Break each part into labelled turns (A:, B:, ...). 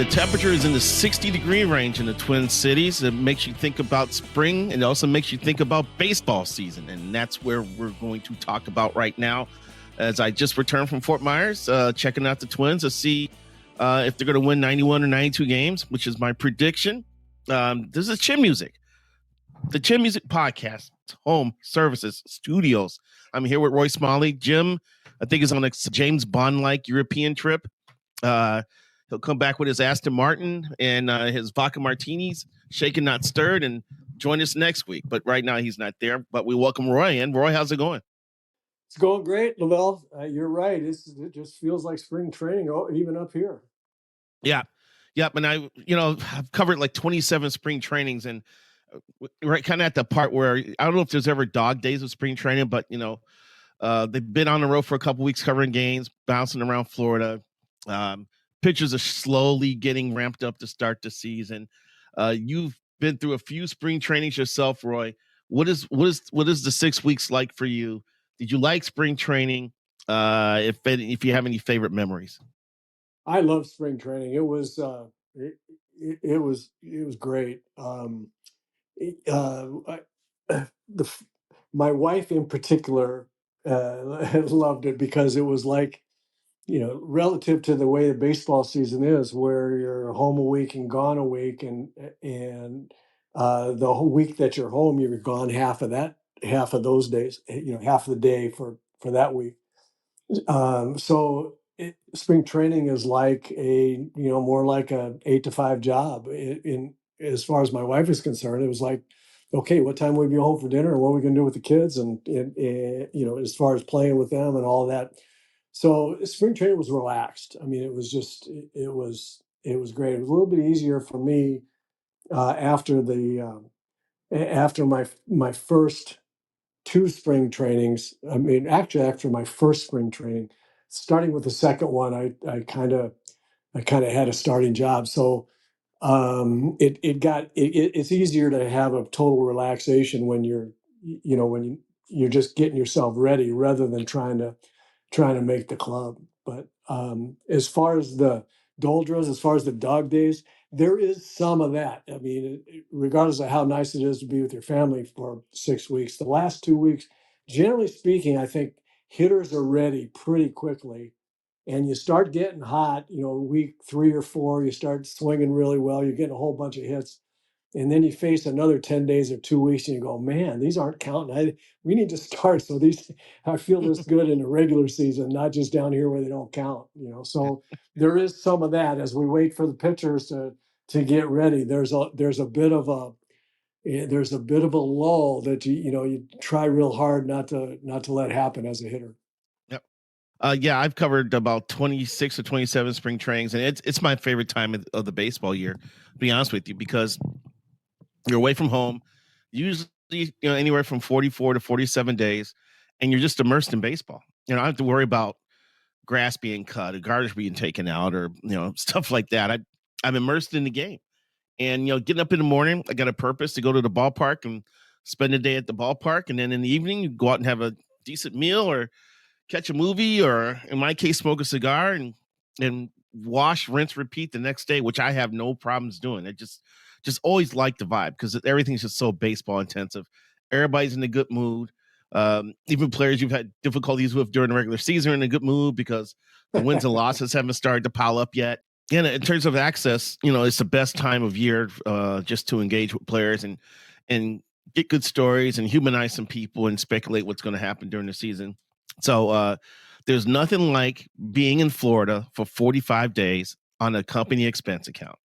A: The temperature is in the 60-degree range in the Twin Cities. It makes you think about spring, and it also makes you think about baseball season. And that's where we're going to talk about right now. As I just returned from Fort Myers, checking out the Twins to see if they're going to win 91 or 92 games, which is my prediction. This is Chin Music, the Chin Music Podcast, Home Services Studios. I'm here with Roy Smalley. Jim, I think, is on a James Bond-like European trip. He'll come back with his Aston Martin and his vodka martinis, shaken not stirred, and join us next week. But right now he's not there. But we welcome Roy in. Roy, how's it going?
B: It's going great, LaVelle. You're right. It just feels like spring training, even up here.
A: Yeah. Yep. And I've covered like 27 spring trainings, and right kind of at the part where I don't know if there's ever dog days of spring training, but they've been on the road for a couple weeks covering games, bouncing around Florida. Pitchers are slowly getting ramped up to start the season. You've been through a few spring trainings yourself, Roy. What is the 6 weeks like for you? Did you like spring training? If you have any favorite memories.
B: I love spring training. It was great. My wife in particular loved it because it was like, relative to the way the baseball season is, where you're home a week and gone a week, and the whole week that you're home, you're gone half of those days, half of the day for that week. Spring training is like more like a 8 to 5 job. In as far as my wife is concerned, it was like, okay, what time will we be home for dinner, and what are we going to do with the kids, and as far as playing with them and all that. So spring training was relaxed. I mean, it was great. It was a little bit easier for me after my first 2 spring trainings. I mean, actually, after my first spring training, starting with the second one, I kind of had a starting job. So it's easier to have a total relaxation when you're just getting yourself ready rather than trying to make the club. But as far as the doldras, as far as the dog days, there is some of that. I mean, regardless of how nice it is to be with your family for 6 weeks, the last 2 weeks, generally speaking, I think hitters are ready pretty quickly. And you start getting hot, week 3 or 4, you start swinging really well, you're getting a whole bunch of hits. And then you face another 10 days or 2 weeks and you go, man, these aren't counting. We need to start. So I feel this good in the regular season, not just down here where they don't count, So there is some of that as we wait for the pitchers to get ready. There's a bit of a lull that you try real hard not to let happen as a hitter.
A: Yep. Yeah, I've covered about 26 or 27 spring trainings, and it's my favorite time of the baseball year, to be honest with you, because you're away from home, usually anywhere from 44 to 47 days, and you're just immersed in baseball. I don't have to worry about grass being cut or garbage being taken out or stuff like that. I'm immersed in the game, and getting up in the morning, I got a purpose to go to the ballpark and spend the day at the ballpark, and then in the evening, you go out and have a decent meal or catch a movie, or in my case, smoke a cigar and wash, rinse, repeat the next day, which I have no problems doing. I just always like the vibe because everything's just so baseball intensive. Everybody's in a good mood. Even players you've had difficulties with during the regular season are in a good mood because the wins and losses haven't started to pile up yet. And in terms of access, it's the best time of year just to engage with players and get good stories and humanize some people and speculate what's going to happen during the season. So there's nothing like being in Florida for 45 days on a company expense account.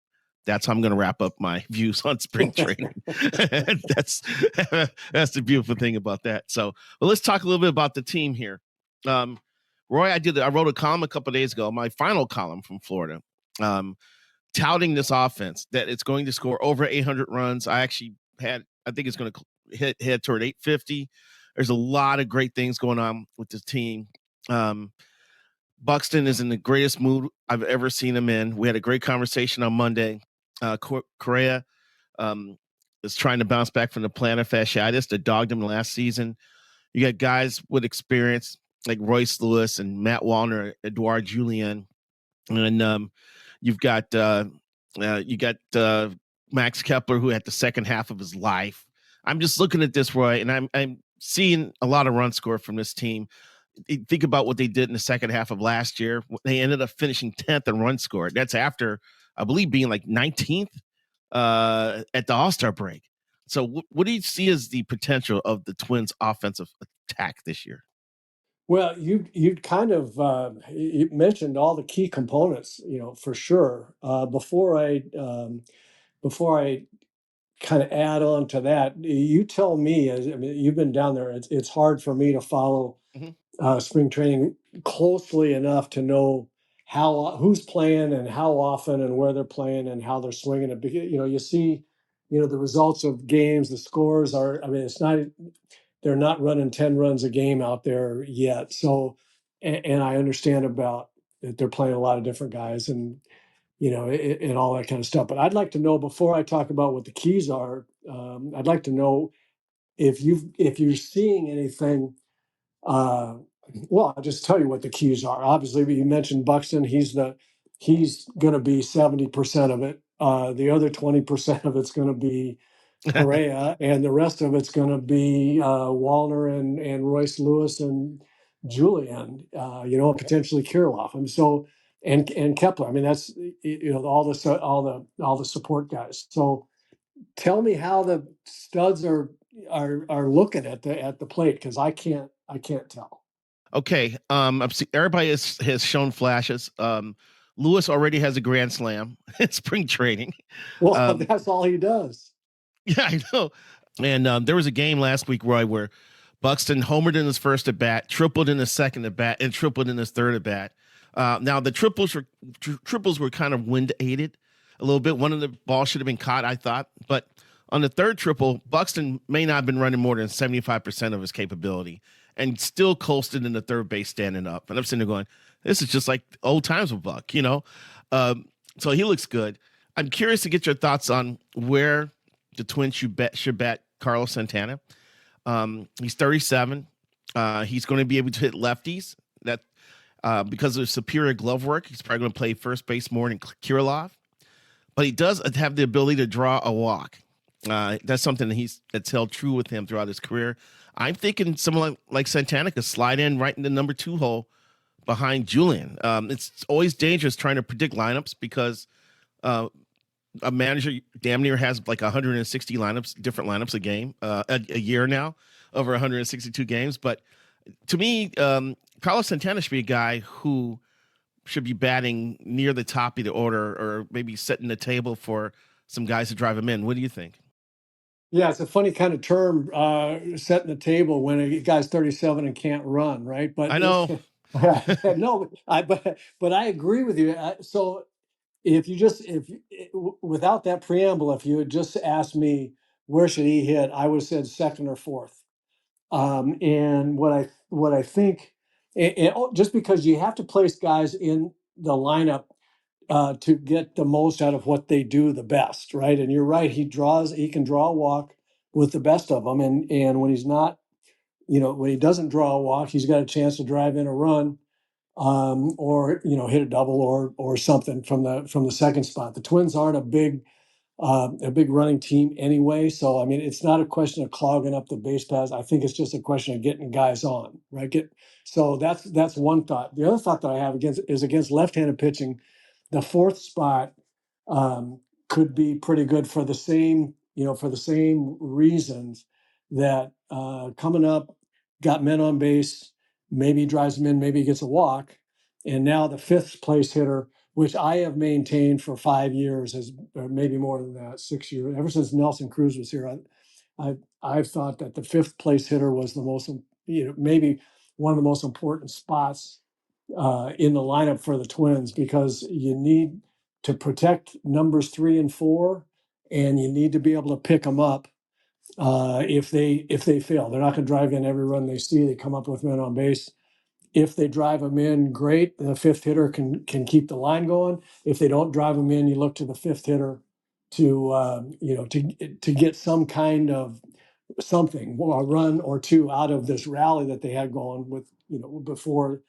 A: That's how I'm going to wrap up my views on spring training. That's the beautiful thing about that. So, well, let's talk a little bit about the team here. Roy, I wrote a column a couple of days ago, my final column from Florida, touting this offense that it's going to score over 800 runs. I think it's going to head toward 850. There's a lot of great things going on with this team. Buxton is in the greatest mood I've ever seen him in. We had a great conversation on Monday. Correa is trying to bounce back from the plantar fasciitis that dogged him last season. You got guys with experience like Royce Lewis and Matt Wallner, Edouard Julien. And you've got You got Max Kepler, who had the second half of his life. I'm just looking at this, Roy, and I'm seeing a lot of run score from this team. Think about what they did in the second half of last year. They ended up finishing 10th in run score. That's after, I believe, being like 19th at the All-Star break. So what do you see as the potential of the Twins' offensive attack this year?
B: Well, you kind of you mentioned all the key components, for sure. Before I kind of add on to that, you tell me. As I mean, you've been down there. It's hard for me to follow
A: Mhm.
B: spring training closely enough to know who's playing and how often and where they're playing and how they're swinging it. You see, the results of games, the scores are. I mean, it's not. They're not running 10 runs a game out there yet. So, and I understand about that they're playing a lot of different guys and and all that kind of stuff. But I'd like to know before I talk about what the keys are. I'd like to know if you're seeing anything. Uh, well, I'll just tell you what the keys are. Obviously, you mentioned Buxton. He's going to be 70% of it. The other 20% of it's going to be Correa, and the rest of it's going to be Wallner and Royce Lewis and Julian. Potentially Kirilloff. And so and Kepler. I mean, that's all the support guys. So tell me how the studs are looking at the plate because I can't tell.
A: Okay. Everybody has shown flashes. Lewis already has a grand slam in spring training.
B: Well,
A: Um,
B: that's all he does.
A: yeah, I know. And there was a game last week, Roy, where Buxton homered in his first at bat, tripled in his second at bat, and tripled in his third at bat. Now the triples were kind of wind aided a little bit. One of the balls should have been caught, I thought, but on the third triple, Buxton may not have been running more than 75% of his capability, and still coasted in the third base standing up. And I'm sitting there going, "This is just like old times with Buck," you know. So he looks good. I'm curious to get your thoughts on where the Twins should bet Carlos Santana. He's 37. He's going to be able to hit lefties. That because of superior glove work, he's probably going to play first base more than Kirilloff. But he does have the ability to draw a walk. That's something that's held true with him throughout his career. I'm thinking someone like Santana could slide in right in the number 2 hole behind Julian. It's always dangerous trying to predict lineups because a manager damn near has like 160 different lineups a game, a year now, over 162 games. But to me, Carlos Santana should be a guy who should be batting near the top of the order or maybe setting the table for some guys to drive him in. What do you think?
B: Yeah, it's a funny kind of term, setting the table when a guy's 37 and can't run, right?
A: I
B: But
A: know.
B: no, but I agree with you. So if you just without that preamble, if you had just asked me where should he hit, I would have said second or fourth. And what I think, just because you have to place guys in the lineup to get the most out of what they do the best, right? And you're right, he can draw a walk with the best of them, and when he's not, when he doesn't draw a walk, he's got a chance to drive in a run, or hit a double or something from the second spot. The Twins aren't a big running team anyway. So I mean, it's not a question of clogging up the base paths. I think it's just a question of getting guys on, right? So that's one thought. The other thought that I have against left-handed pitching. The fourth spot could be pretty good for the same reasons that coming up, got men on base, maybe drives them in, maybe gets a walk, and now the fifth place hitter, which I have maintained for 5 years, or maybe more than that, 6 years, ever since Nelson Cruz was here. I've thought that the fifth place hitter was the most, maybe one of the most important spots in the lineup for the Twins because you need to protect numbers 3 and 4, and you need to be able to pick them up if they fail. They're not going to drive in every run they see. They come up with men on base. If they drive them in, great. The fifth hitter can keep the line going. If they don't drive them in, you look to the fifth hitter to get some kind of something, a run or two out of this rally that they had going with before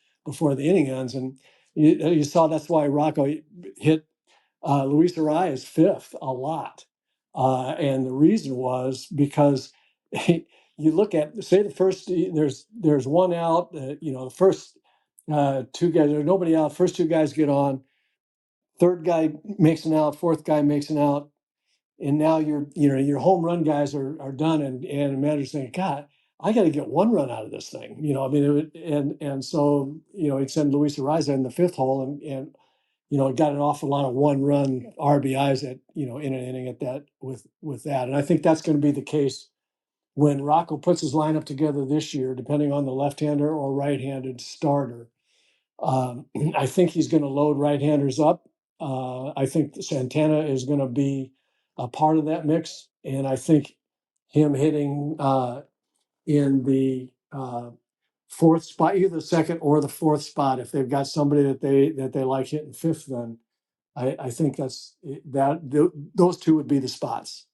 B: the inning ends. And you saw that's why Rocco hit Luis Arraez is fifth a lot. And the reason was because you look at, say, the first, there's one out, the first two guys, there's nobody out, first two guys get on, third guy makes an out, fourth guy makes an out, and now your home run guys are done, and the manager's saying, God, I got to get one run out of this thing. I mean, and so he'd send Luis Arraez in the fifth hole, and it got an awful lot of one run RBIs in an inning at that with that. And I think that's going to be the case when Rocco puts his lineup together this year, depending on the left-hander or right-handed starter. I think he's going to load right-handers up. I think Santana is going to be a part of that mix, and I think him hitting in the fourth spot, either the second or the fourth spot, if they've got somebody that they like hitting fifth, then I think those two would be the spots.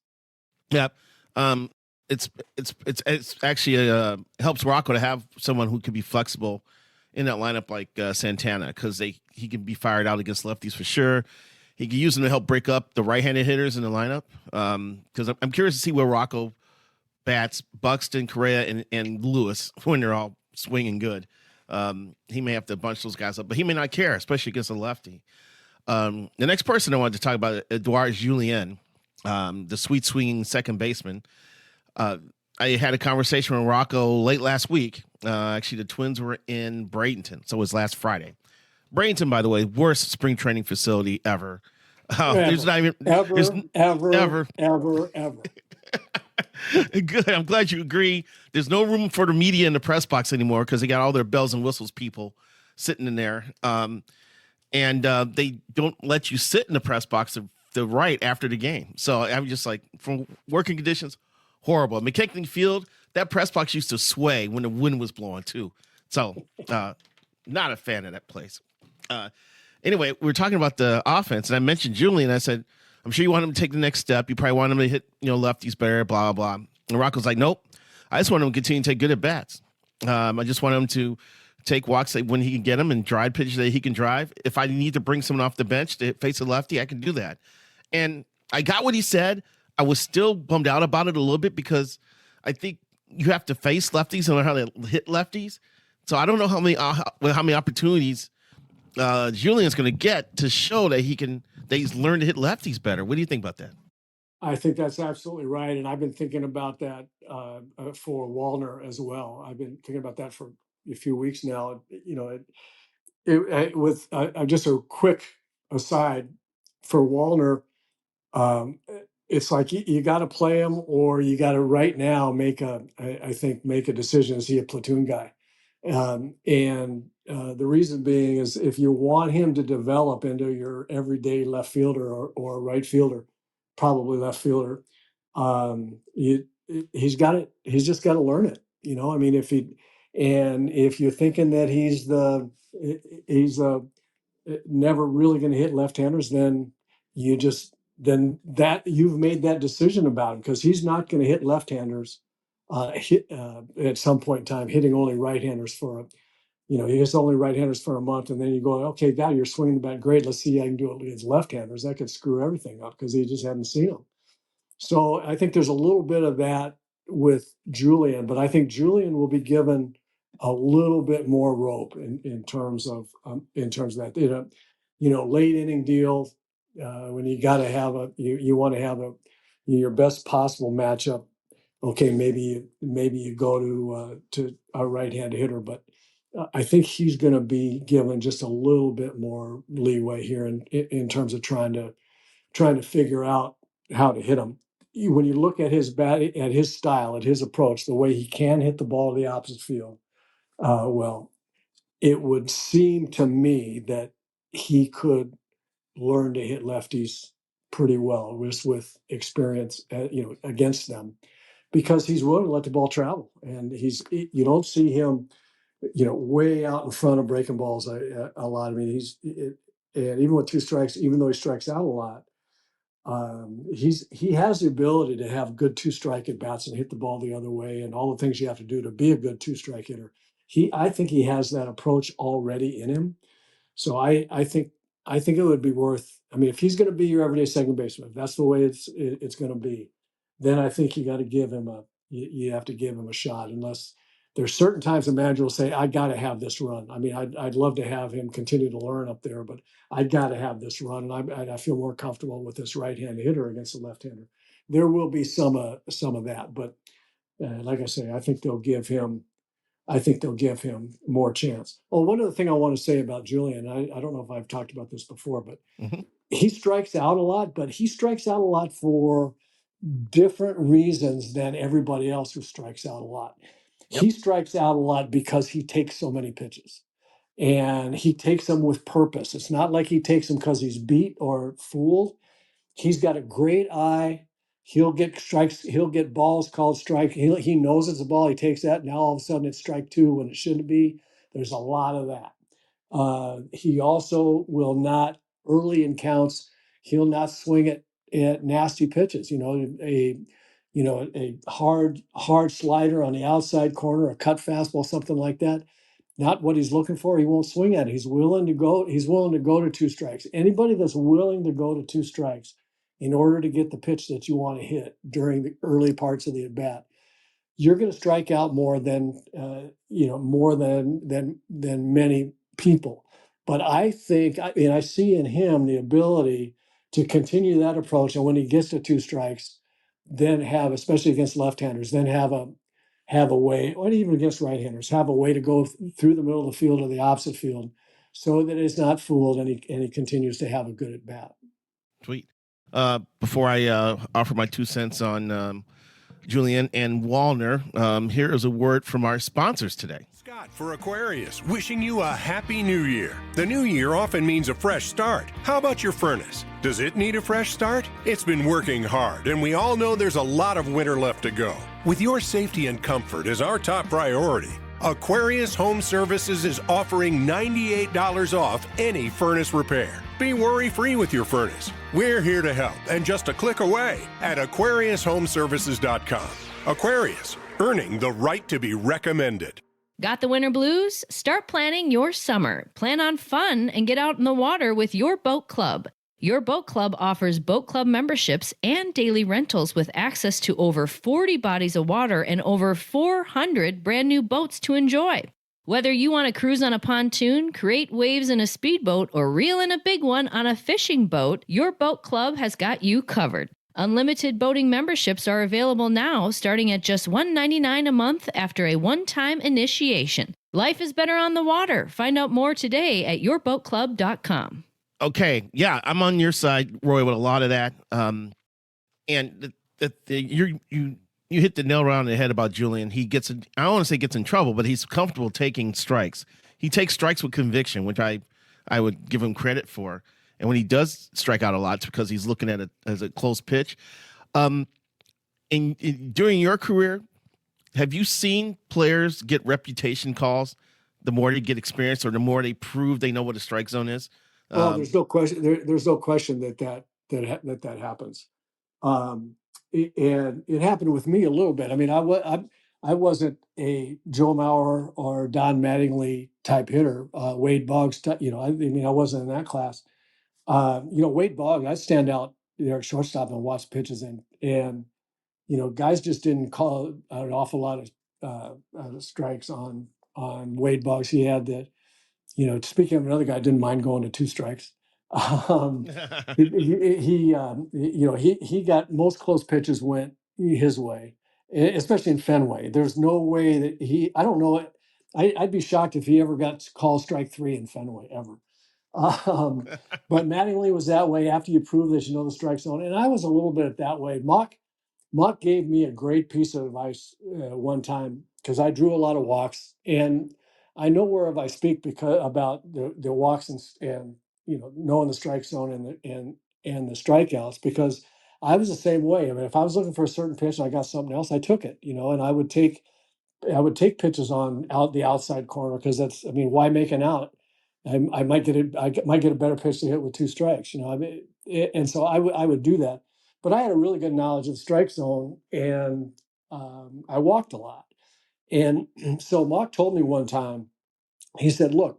A: Yeah. Um, it's actually helps Rocco to have someone who can be flexible in that lineup like Santana, because he can be fired out against lefties for sure. He can use them to help break up the right-handed hitters in the lineup. Because I'm curious to see where Rocco bats Buxton, Correa, and Lewis when they're all swinging good. He may have to bunch those guys up, but he may not care, especially against a lefty. The next person I wanted to talk about, Edouard Julien, the sweet swinging second baseman. I had a conversation with Rocco late last week. Actually, the Twins were in Bradenton, so it was last Friday. Bradenton, by the way, worst spring training facility ever. There's not even
B: ever.
A: Good. I'm glad you agree. There's no room for the media in the press box anymore because they got all their bells and whistles people sitting in there. And they don't let you sit in the press box to write after the game. So I'm just like, from working conditions, horrible. McKechnie Field, that press box used to sway when the wind was blowing too. So not a fan of that place. Anyway, we were talking about the offense, and I mentioned Julian. I said, I'm sure you want him to take the next step. You probably want him to hit, lefties better, blah, blah, blah. And Rocco's like, nope. I just want him to continue to take good at bats. I just want him to take walks when he can get them and drive pitches that he can drive. If I need to bring someone off the bench to face a lefty, I can do that. And I got what he said. I was still bummed out about it a little bit because I think you have to face lefties and learn how to hit lefties. So I don't know how many opportunities Julian's going to get to show that he's learned to hit lefties better. What do you think about that?
B: I think that's absolutely right, and I've been thinking about that for Wallner as well. I've been thinking about that for a few weeks now. With just a quick aside for Wallner, it's like you got to play him, or you got to right now make a decision. Is he a platoon guy? And the reason being is if you want him to develop into your everyday left fielder or right fielder, probably left fielder, he's got it. He's just got to learn it. I mean, if you're thinking that he's never really going to hit left-handers, then you've made that decision about him, because he's not going to hit left-handers at some point in time, hitting only right-handers he hits only right-handers for a month, and then you go, okay, God, you're swinging the bat great. Let's see how I can do it against left-handers. That could screw everything up because he just hadn't seen them. So I think there's a little bit of that with Julian, but I think Julian will be given a little bit more rope in terms of that. Late inning deal, when you got to have you want to have your best possible matchup. Okay, maybe you go to a right-handed hitter, but I think he's going to be given just a little bit more leeway here in terms of trying to figure out how to hit him. When you look at his bat, at his style, at his approach, the way he can hit the ball to the opposite field, well, it would seem to me that he could learn to hit lefties pretty well, just with experience, against them, because he's willing to let the ball travel, and you don't see him, way out in front of breaking balls a lot. I mean, and even with two strikes, even though he strikes out a lot, he has the ability to have good two-strike at bats and hit the ball the other way, and all the things you have to do to be a good two-strike hitter. I think he has that approach already in him. So I think I think it would be worth. I mean, if he's going to be your everyday second baseman, if that's the way it's going to be, then I think you got to give him a. You have to give him a shot, unless there's certain times the manager will say, "I got to have this run." I mean, I'd love to have him continue to learn up there, but I got to have this run, and I feel more comfortable with this right-hand hitter against the left-hander. There will be some of that, but like I say, I think they'll give him more chance. Oh, one other thing I want to say about Julian, I don't know if I've talked about this before, but
A: Mhm.
B: he strikes out a lot, but he strikes out a lot for different reasons than everybody else who strikes out a lot.
A: Yep.
B: He strikes out a lot because he takes so many pitches and he takes them with purpose. It's not like he takes them because he's beat or fooled. He's got a great eye. He'll get strikes. He'll get balls called strike. He knows it's a ball. He takes that. Now all of a sudden it's strike two when it shouldn't be. There's a lot of that. He also will not early in counts. He'll not swing at nasty pitches. A hard slider on the outside corner, a cut fastball, something like that. Not what he's looking for. He won't swing at it. He's willing to go. He's willing to go to two strikes. Anybody that's willing to go to two strikes in order to get the pitch that you want to hit during the early parts of the at bat, you're going to strike out more than more than many people. But I think, and I see in him the ability to continue that approach, and when he gets to two strikes, then have, especially against left-handers, then have a way, or even against right-handers, have a way to go through the middle of the field or the opposite field, so that it's not fooled, and he continues to have a good at bat.
A: Sweet. Before I offer my 2 cents on Julian and Walner, here is a word from our sponsors today.
C: Scott for Aquarius, wishing you a happy new year. The new year often means a fresh start. How about your furnace? Does it need a fresh start? It's been working hard, and we all know there's a lot of winter left to go. With your safety and comfort as our top priority, Aquarius Home Services is offering $98 off any furnace repair. Be worry-free with your furnace. We're here to help and just a click away at AquariusHomeservices.com. Aquarius, earning the right to be recommended.
D: Got the winter blues? Start planning your summer. Plan on fun and get out in the water with your boat club. Your boat club offers boat club memberships and daily rentals with access to over 40 bodies of water and over 400 brand new boats to enjoy. Whether you want to cruise on a pontoon, create waves in a speedboat, or reel in a big one on a fishing boat, your boat club has got you covered. Unlimited boating memberships are available now, starting at just $199 a month after a one-time initiation. Life is better on the water. Find out more today at yourboatclub.com.
A: Okay, yeah, I'm on your side, Roy, with a lot of that. And you hit the nail right on the head about Julian. He gets, I don't want to say gets in trouble, but he's comfortable taking strikes. He takes strikes with conviction, which I would give him credit for. And when he does strike out a lot, it's because he's looking at it as a close pitch. During your career, have you seen players get reputation calls the more they get experience or the more they prove they know what a strike zone is?
B: Well, there's no question. There's no question that happens. And it happened with me a little bit. I mean, I wasn't a Joe Mauer or Don Mattingly type hitter. Wade Boggs, I mean, I wasn't in that class. Wade Boggs, I'd stand out there at shortstop and watch pitches, and guys just didn't call an awful lot of strikes on Wade Boggs. He had that. Speaking of another guy, didn't mind going to two strikes. Um, he got most close pitches went his way, especially in Fenway. There's no way that I don't know it. I'd be shocked if he ever got called strike three in Fenway ever. But Mattingly was that way. After you prove this, the strike zone, and I was a little bit that way. Mock gave me a great piece of advice one time because I drew a lot of walks, and I know wherever I speak because about the walks and knowing the strike zone and the strikeouts, because I was the same way. I mean, if I was looking for a certain pitch and I got something else, I took it, and I would take pitches on out the outside corner because why make an out? I might get a better pitch to hit with two strikes, and so I would do that. But I had a really good knowledge of the strike zone, and I walked a lot. And so Mark told me one time, he said, "Look,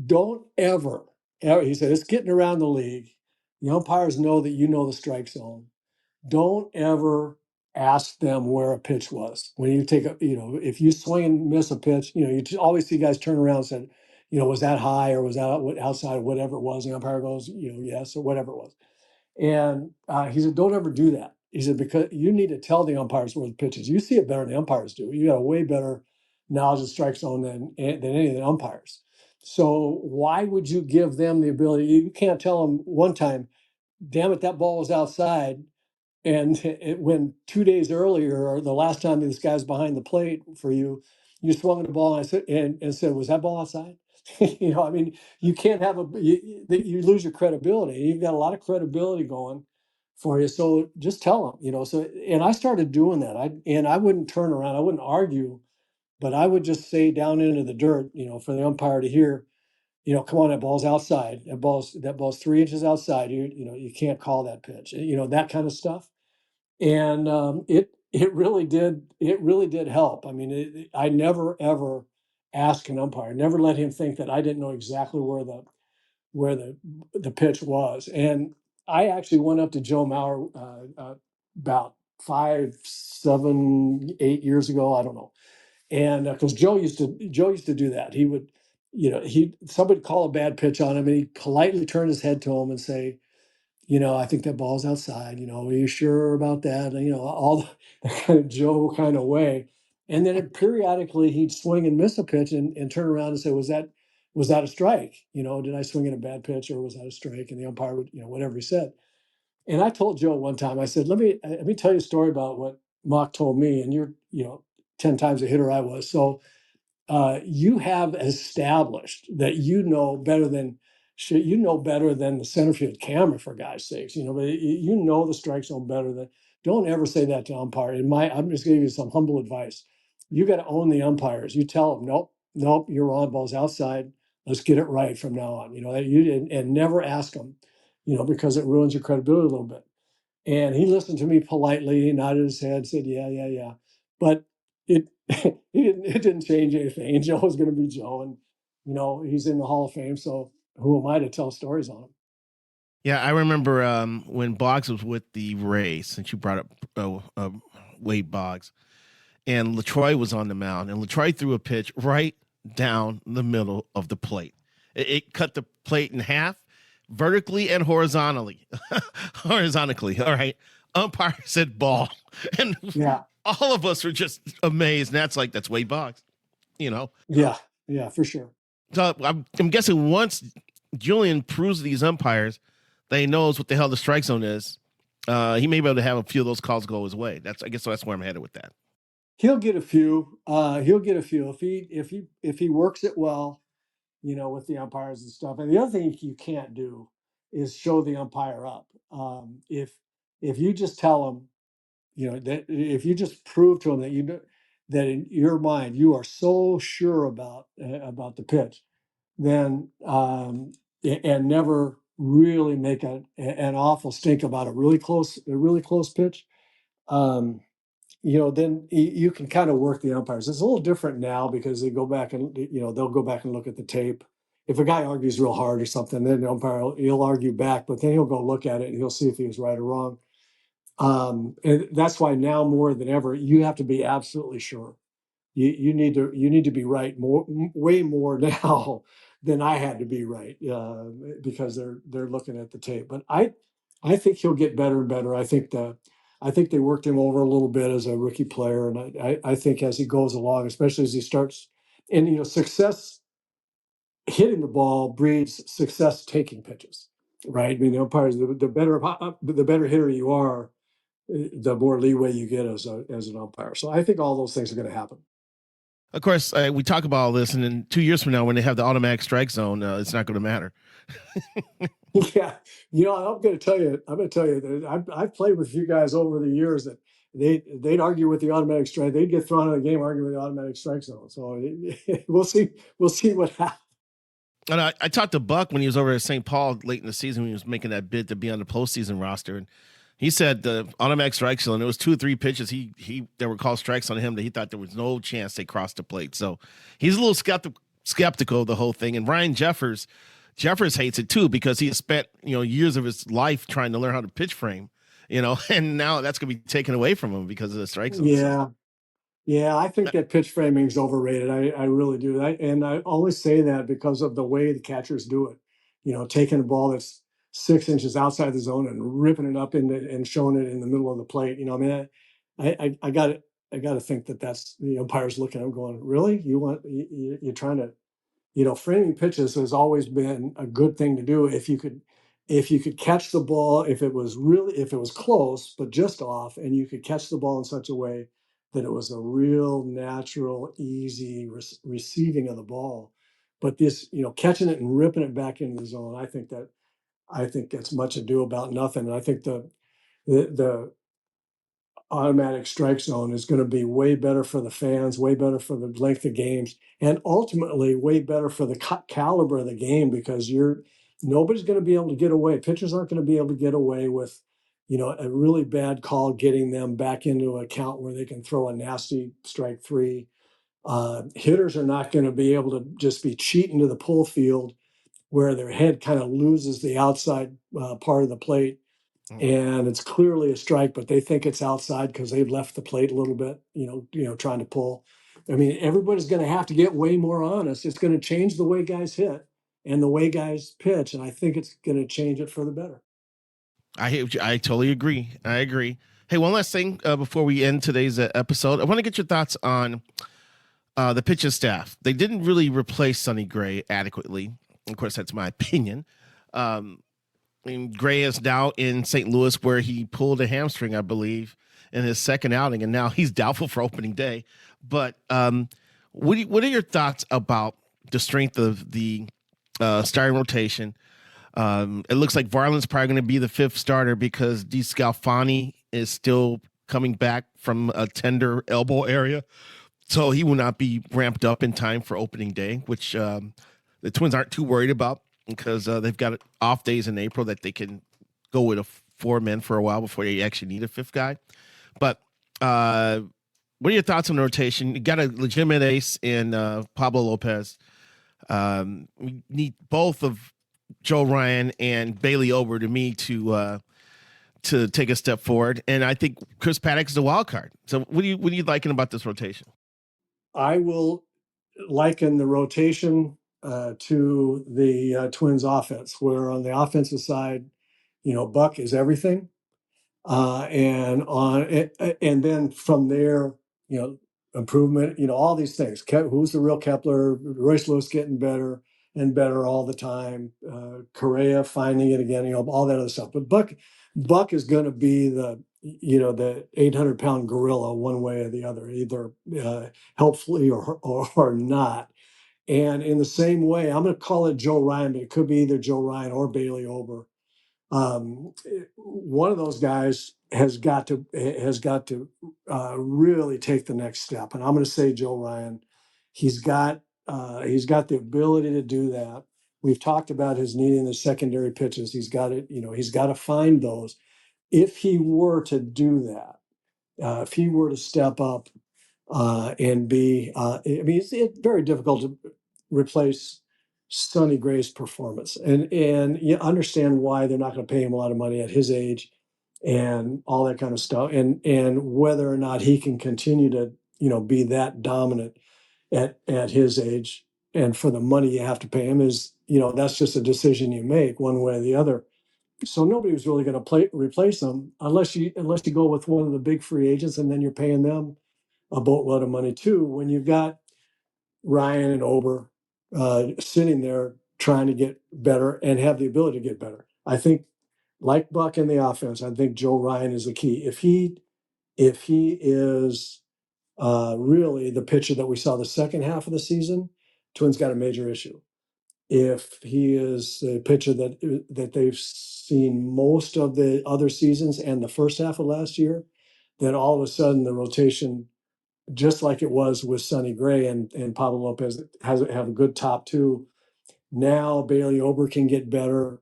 B: don't ever He said, it's getting around the league. The umpires know that you know the strike zone. Don't ever ask them where a pitch was. When you take if you swing and miss a pitch, you always see guys turn around and say, was that high or was that outside, whatever it was. The umpire goes, yes, or whatever it was. And he said, don't ever do that. He said, because you need to tell the umpires where the pitch is. You see it better than the umpires do. You got a way better knowledge of strike zone than any of the umpires. So why would you give them the ability? You can't tell them one time, damn it, that ball was outside. And when 2 days earlier, or the last time this guy's behind the plate for you, you swung the ball and said, was that ball outside? I mean, you can't have you lose your credibility. You've got a lot of credibility going for you. So just tell them, so, and I started doing that. I wouldn't turn around. I wouldn't argue, but I would just say down into the dirt, for the umpire to hear, come on, that ball's outside. That ball's 3 inches outside. You can't call that pitch. That kind of stuff. And it really did help. I mean, I never ever asked an umpire, never let him think that I didn't know exactly where the pitch was. And I actually went up to Joe Mauer about 5, 7, 8 years ago. I don't know. And because Joe used to do that. He would, somebody call a bad pitch on him, and he politely turn his head to him and say, I think that ball's outside. Are you sure about that? And, all the kind of Joe kind of way. And then periodically he'd swing and miss a pitch and turn around and say, was that a strike? Did I swing in a bad pitch or was that a strike? And the umpire would, whatever he said. And I told Joe one time, I said, let me tell you a story about what Mock told me. And you're, 10 times a hitter I was. So you have established that better than the center field camera, for God's sakes. But you know the strike zone better than. Don't ever say that to umpire. I'm just giving you some humble advice. You got to own the umpires. You tell them, nope, you're on. Ball's outside. Let's get it right from now on. And never ask them, because it ruins your credibility a little bit. And he listened to me politely. He nodded his head, said, yeah. But it it didn't change anything. And Joe was going to be Joe. And, he's in the Hall of Fame. So who am I to tell stories on him?
A: Yeah, I remember when Boggs was with the Rays, since you brought up Wade Boggs, and LaTroy was on the mound, and LaTroy threw a pitch right down the middle of the plate. It cut the plate in half, vertically and horizontally. Horizontally, all right. Umpire said ball, and
B: Yeah.
A: all of us were just amazed. And that's Wade Boggs,
B: Yeah, for sure.
A: So I'm guessing once Julian proves to these umpires that he knows what the hell the strike zone is, he may be able to have a few of those calls go his way. I guess that's where I'm headed with that.
B: He'll get a few. If he works it well, with the umpires and stuff. And the other thing you can't do is show the umpire up. If you just tell him, that if you just prove to him that in your mind you are so sure about the pitch, then and never really make an awful stink about a really close pitch. Then you can kind of work the umpires. It's a little different now because they go back and they'll go back and look at the tape. If a guy argues real hard or something, then the umpire he'll argue back, but then he'll go look at it and he'll see if he was right or wrong. And that's why now more than ever you have to be absolutely sure. You need to be right way more now than I had to be right because they're looking at the tape. But I think he'll get better and better. I think they worked him over a little bit as a rookie player, and I think as he goes along, especially as he starts, and success hitting the ball breeds success taking pitches, right? I mean, the umpires, the better hitter you are, the more leeway you get as an umpire. So I think all those things are going to happen.
A: Of course, we talk about all this, and then 2 years from now, when they have the automatic strike zone, it's not going to matter.
B: Yeah, I'm going to tell you that I've played with a few guys over the years that they'd argue with the automatic strike. They'd get thrown out of the game arguing with the automatic strike zone. So we'll see what happens.
A: And I talked to Buck when he was over at St. Paul late in the season when he was making that bid to be on the postseason roster, and he said the automatic strike zone, there was 2 or 3 pitches there were called strikes on him that he thought there was no chance they crossed the plate. So he's a little skeptical of the whole thing. And Ryan Jeffers, Jeffers hates it too because he has spent years of his life trying to learn how to pitch frame, and now that's going to be taken away from him because of the strike zone.
B: Yeah. Yeah, I think that pitch framing is overrated. I really do. And I always say that because of the way the catchers do it. Taking a ball that's 6 inches outside the zone and ripping it up and showing it in the middle of the plate. I mean, I got to think that's the umpires looking at him going, really? You're trying to, framing pitches has always been a good thing to do if you could catch the ball, if it was close but just off, and you could catch the ball in such a way that it was a real natural, easy receiving of the ball. But this, catching it and ripping it back into the zone, I think that's much ado about nothing. And I think the automatic strike zone is going to be way better for the fans, way better for the length of games, and ultimately way better for the caliber of the game, because nobody's going to be able to get away. Pitchers aren't going to be able to get away with, a really bad call getting them back into a count where they can throw a nasty strike three. Hitters are not going to be able to just be cheating to the pull field where their head kind of loses the outside part of the plate and it's clearly a strike, but they think it's outside because they've left the plate a little bit, trying to pull. I mean, everybody's going to have to get way more honest. It's going to change the way guys hit and the way guys pitch, and I think it's going to change it for the better.
A: I totally agree. I agree. Hey, one last thing before we end today's episode. I want to get your thoughts on the pitching staff. They didn't really replace Sonny Gray adequately. Of course, that's my opinion. I mean, Gray is now in St. Louis where he pulled a hamstring, I believe, in his second outing, and now he's doubtful for opening day. But what are your thoughts about the strength of the starting rotation? It looks like Varland's probably going to be the fifth starter because DeScalfani is still coming back from a tender elbow area. So he will not be ramped up in time for opening day, which the Twins aren't too worried about because they've got off days in April that they can go with a 4-man for a while before they actually need a fifth guy. But what are your thoughts on the rotation? You got a legitimate ace in Pablo Lopez. We need both of Joe Ryan and Bailey Ober to me to take a step forward, and I think Chris Paddock is the wild card. So, what are you liking about this rotation?
B: I will liken the rotation to the Twins' offense, where on the offensive side, Buck is everything, and then from there, improvement, all these things. Who's the real Kepler? Royce Lewis getting better and better all the time. Correa finding it again, all that other stuff. But Buck is going to be the 800-pound gorilla one way or the other, either helpfully or not. And in the same way, I'm going to call it Joe Ryan, but it could be either Joe Ryan or Bailey Ober. One of those guys has got to really take the next step, and I'm going to say Joe Ryan. He's got the ability to do that. We've talked about his needing the secondary pitches. He's got it. He's got to find those. If he were to do that, if he were to step up and be, I mean, it's very difficult to replace Sonny Gray's performance, and you understand why they're not going to pay him a lot of money at his age, and all that kind of stuff, and whether or not he can continue to be that dominant at his age, and for the money you have to pay him is that's just a decision you make one way or the other. So nobody was really going to replace him unless you go with one of the big free agents, and then you're paying them a boatload of money too. When you've got Ryan and Ober sitting there trying to get better and have the ability to get better, I think, like Buck in the offense, I think Joe Ryan is the key. If he is really the pitcher that we saw the second half of the season, Twins got a major issue. If he is the pitcher that they've seen most of the other seasons and the first half of last year, then all of a sudden the rotation, just like it was with Sonny Gray and Pablo Lopez, have a good top two. Now Bailey Ober can get better,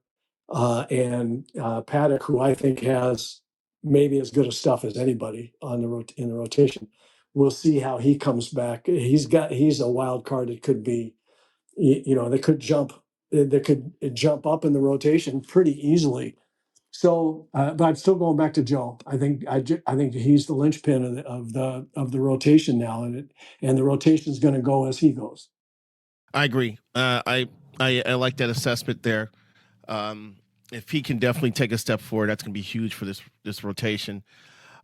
B: and Paddock, who I think has maybe as good a stuff as anybody in the rotation. We'll see how he comes back. He's a wild card. It could be, they could jump that could jump up in the rotation pretty easily. So, but I'm still going back to Joe. I think I think he's the linchpin of the rotation now, and the rotation is going to go as he goes.
A: I agree. I like that assessment there. If he can definitely take a step forward, that's going to be huge for this rotation.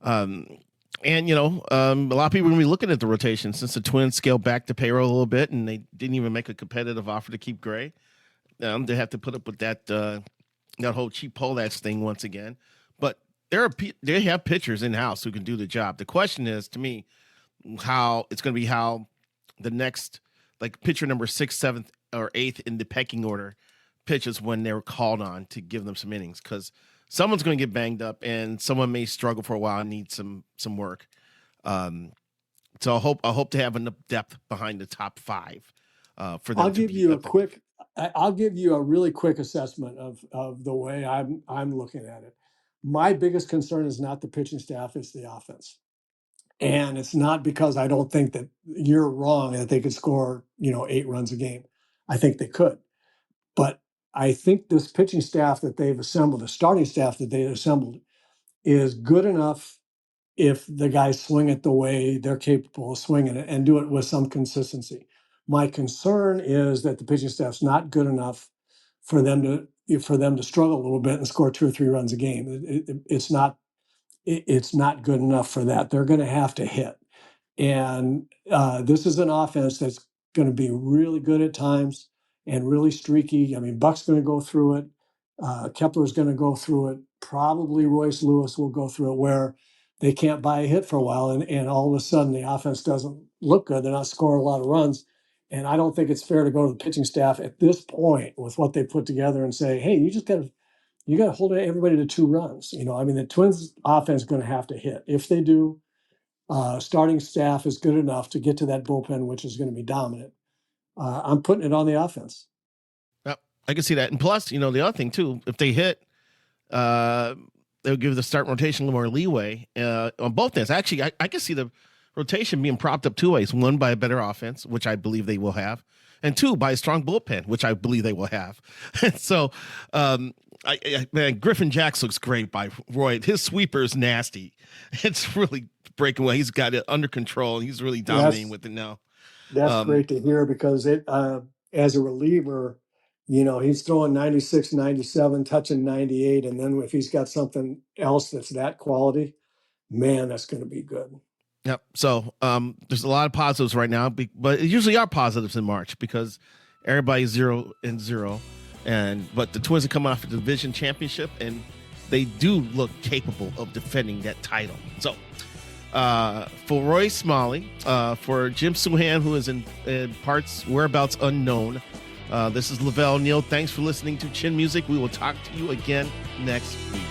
A: Um, and a lot of people are going to be looking at the rotation since the Twins scaled back the payroll a little bit, and they didn't even make a competitive offer to keep Gray. They have to put up with that whole cheap Polacks thing once again. But they have pitchers in house who can do the job. The question is, to me, how the next, like, pitcher number 6th, 7th, or 8th in the pecking order pitches when they're called on to give them some innings, because someone's going to get banged up and someone may struggle for a while and need some work. So I hope to have enough depth behind the top 5 for them.
B: I'll give you a really quick assessment of the way I'm looking at it. My biggest concern is not the pitching staff; it's the offense. And it's not because I don't think that you're wrong that they could score, 8 runs a game. I think they could. But I think this pitching staff that they've assembled, the starting staff that they've assembled, is good enough if the guys swing it the way they're capable of swinging it and do it with some consistency. My concern is that the pitching staff's not good enough for them to struggle a little bit and score 2 or 3 runs a game. It's not good enough for that. They're going to have to hit. And this is an offense that's going to be really good at times and really streaky. I mean, Buck's going to go through it. Kepler's going to go through it. Probably Royce Lewis will go through it, where they can't buy a hit for a while. And all of a sudden the offense doesn't look good. They're not scoring a lot of runs. And I don't think it's fair to go to the pitching staff at this point with what they put together and say, hey, you got to hold everybody to 2 runs. The Twins offense is going to have to hit. If they do, starting staff is good enough to get to that bullpen, which is going to be dominant. I'm putting it on the offense.
A: Yep, I can see that. And plus, the other thing too, if they hit, they'll give the start rotation a little more leeway on both ends. Actually, I can see the rotation being propped up 2 ways. 1, by a better offense, which I believe they will have, and 2, by a strong bullpen, which I believe they will have. So, man, Griffin Jacks looks great by Roy. His sweeper is nasty. It's really breaking away. He's got it under control, and he's really dominating with it now.
B: That's great to hear, because it as a reliever, he's throwing 96, 97, touching 98, and then if he's got something else that's that quality, man, that's going to be good.
A: Yep. So there's a lot of positives right now, but it usually are positives in March because everybody's 0-0. But the Twins are coming off a division championship, and they do look capable of defending that title. So for Roy Smalley, for Jim Souhan, who is in parts whereabouts unknown, this is LaVelle E Neal. Thanks for listening to Chin Music. We will talk to you again next week.